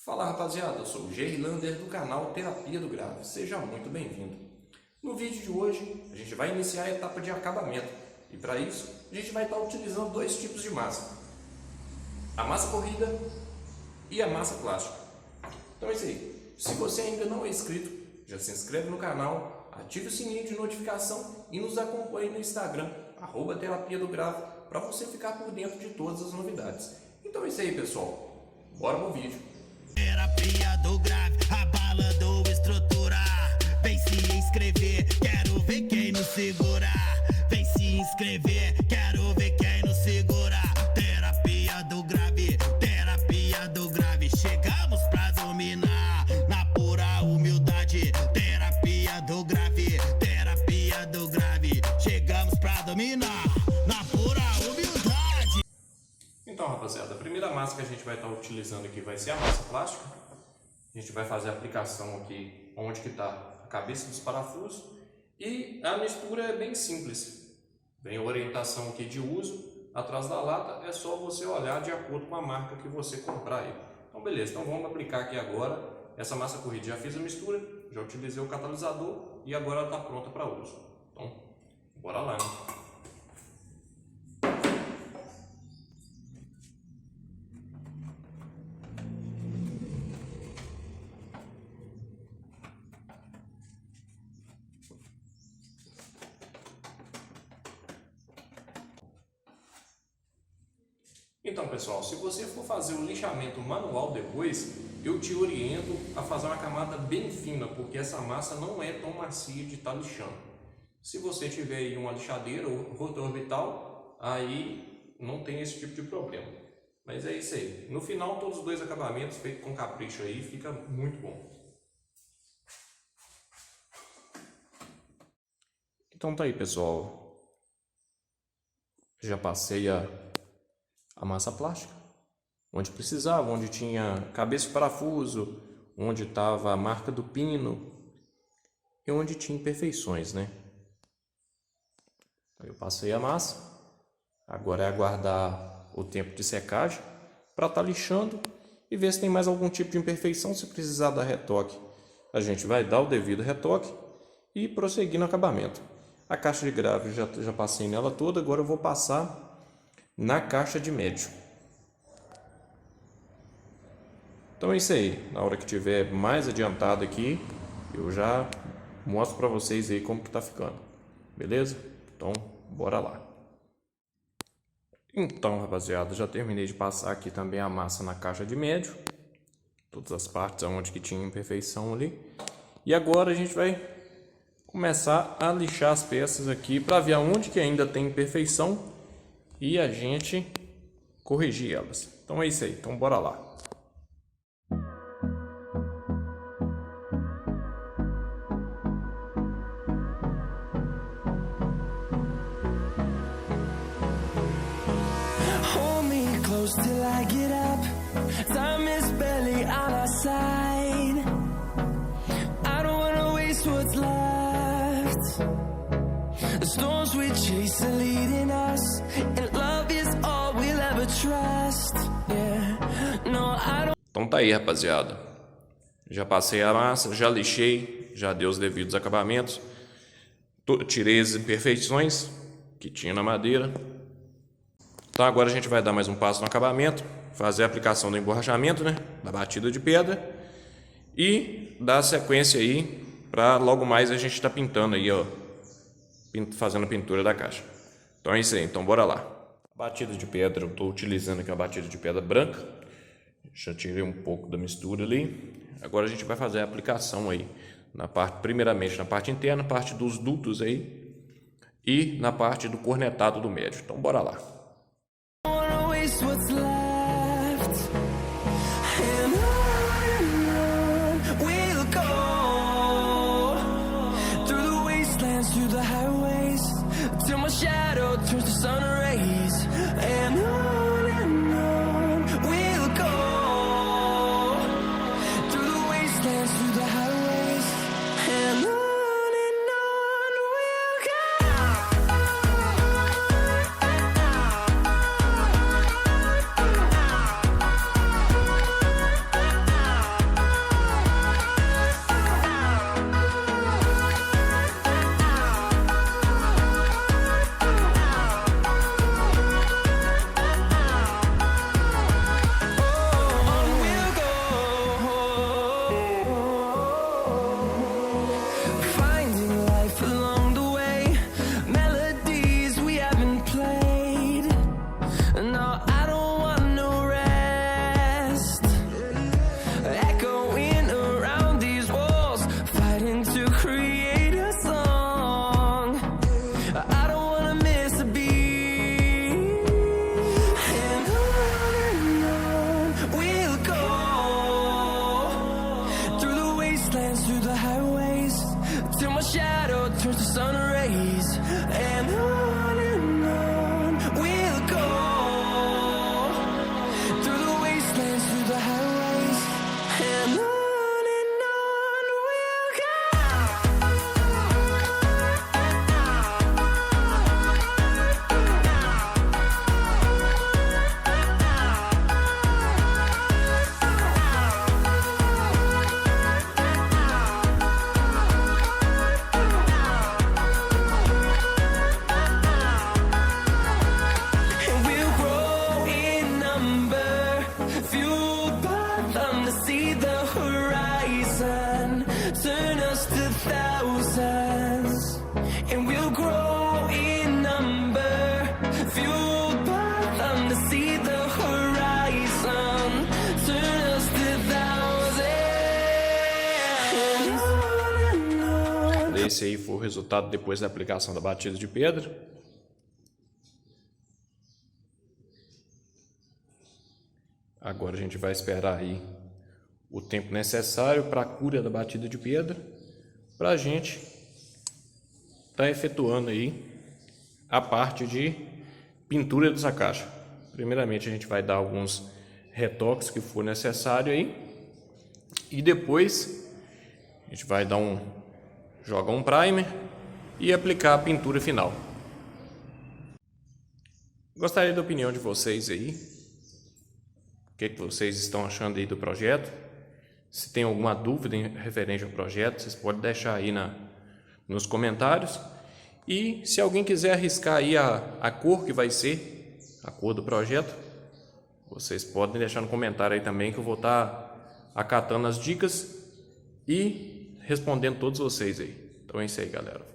Fala rapaziada, eu sou o Gerlander do canal Terapia do Grave, seja muito bem-vindo. No vídeo de hoje a gente vai iniciar a etapa de acabamento e para isso a gente vai estar utilizando dois tipos de massa, a massa corrida e a massa plástica. Então é isso aí, se você ainda não é inscrito, já se inscreve no canal, ative o sininho de notificação e nos acompanhe no Instagram, @terapia do grave, para você ficar por dentro de todas as novidades. Então é isso aí pessoal, bora pro vídeo. Terapia do grave, a bala do estruturar. Vem se inscrever, quero ver quem nos segurar. Vem se inscrever, quero ver quem nos segurar. Terapia do grave, terapia do grave. Chegamos pra dominar, na pura humildade. Terapia do grave, terapia do grave. Chegamos pra dominar, na pura humildade. Então rapaziada, a primeira massa que a gente vai estar utilizando aqui vai ser a massa plástica. A gente vai fazer a aplicação aqui onde que está a cabeça dos parafusos e a mistura é bem simples. Vem a orientação aqui de uso, atrás da lata é só você olhar de acordo com a marca que você comprar aí. Então beleza, então vamos aplicar aqui agora essa massa corrida. Já fiz a mistura, já utilizei o catalisador e agora ela está pronta para uso. Então bora lá, né? Então pessoal, se você for fazer o lixamento manual depois, eu te oriento a fazer uma camada bem fina, porque essa massa não é tão macia de estar lixando. Se você tiver aí uma lixadeira ou rotor orbital, aí não tem esse tipo de problema. Mas é isso aí. No final, todos os dois acabamentos feitos com capricho aí, fica muito bom. Então tá aí pessoal, já passei a massa plástica, onde precisava, onde tinha cabeça de parafuso, onde estava a marca do pino e onde tinha imperfeições, né? Eu passei a massa, agora é aguardar o tempo de secagem para estar lixando e ver se tem mais algum tipo de imperfeição. Se precisar dar retoque, a gente vai dar o devido retoque e prosseguir no acabamento. A caixa de grave já passei nela toda, agora eu vou passar na caixa de médio. Então é isso aí, na hora que tiver mais adiantado aqui, eu já mostro para vocês aí como que tá ficando, beleza? Então bora lá. Então rapaziada, já terminei de passar aqui também a massa na caixa de médio, todas as partes onde que tinha imperfeição ali, e agora a gente vai começar a lixar as peças aqui para ver aonde que ainda tem imperfeição e a gente corrigir elas. Então é isso aí, então bora lá. Hold me close till I get up. Time is barely on our side. I don't wanna waste what's left. The storms we chase are leading us, and love is all we'll ever trust. Yeah, no, I don't. Então tá aí rapaziada, já passei a massa, já lixei, já dei os devidos acabamentos, tirei as imperfeições que tinha na madeira. Então agora a gente vai dar mais um passo no acabamento, fazer a aplicação do emborrachamento, né, da batida de pedra e dar sequência aí para logo mais a gente tá pintando aí, ó, fazendo a pintura da caixa. Então é isso aí, então bora lá. Batida de pedra, eu estou utilizando aqui uma batida de pedra branca, já tirei um pouco da mistura ali. Agora a gente vai fazer a aplicação aí na parte, primeiramente na parte interna, parte dos dutos aí e na parte do cornetado do médio. Então bora lá. What's left, and on we'll go through the wastelands, through the highways, till my shadow turns to sun rays, and on we'll go through the wastelands, through the highways, and on we'll go. turns to sun rays, and on we'll go, through the wastelands, through the highways, and on we'll go. And we'll grow in number, fueled by them to see the horizon, turn us to thousands. And we'll grow in number, fueled by them to see the horizon, turn us to thousands. Esse aí foi o resultado depois da aplicação da batida de pedra. Agora a gente vai esperar aí o tempo necessário para a cura da batida de pedra, para a gente estar efetuando aí a parte de pintura dessa caixa. Primeiramente a gente vai dar alguns retoques que for necessário aí, e depois a gente vai dar jogar um primer e aplicar a pintura final. Gostaria da opinião de vocês aí. O que vocês estão achando aí do projeto? Se tem alguma dúvida referente ao projeto, vocês podem deixar aí nos comentários. E se alguém quiser arriscar aí a cor que vai ser, a cor do projeto, vocês podem deixar no comentário aí também, que eu vou estar acatando as dicas e respondendo todos vocês aí. Então é isso aí, galera.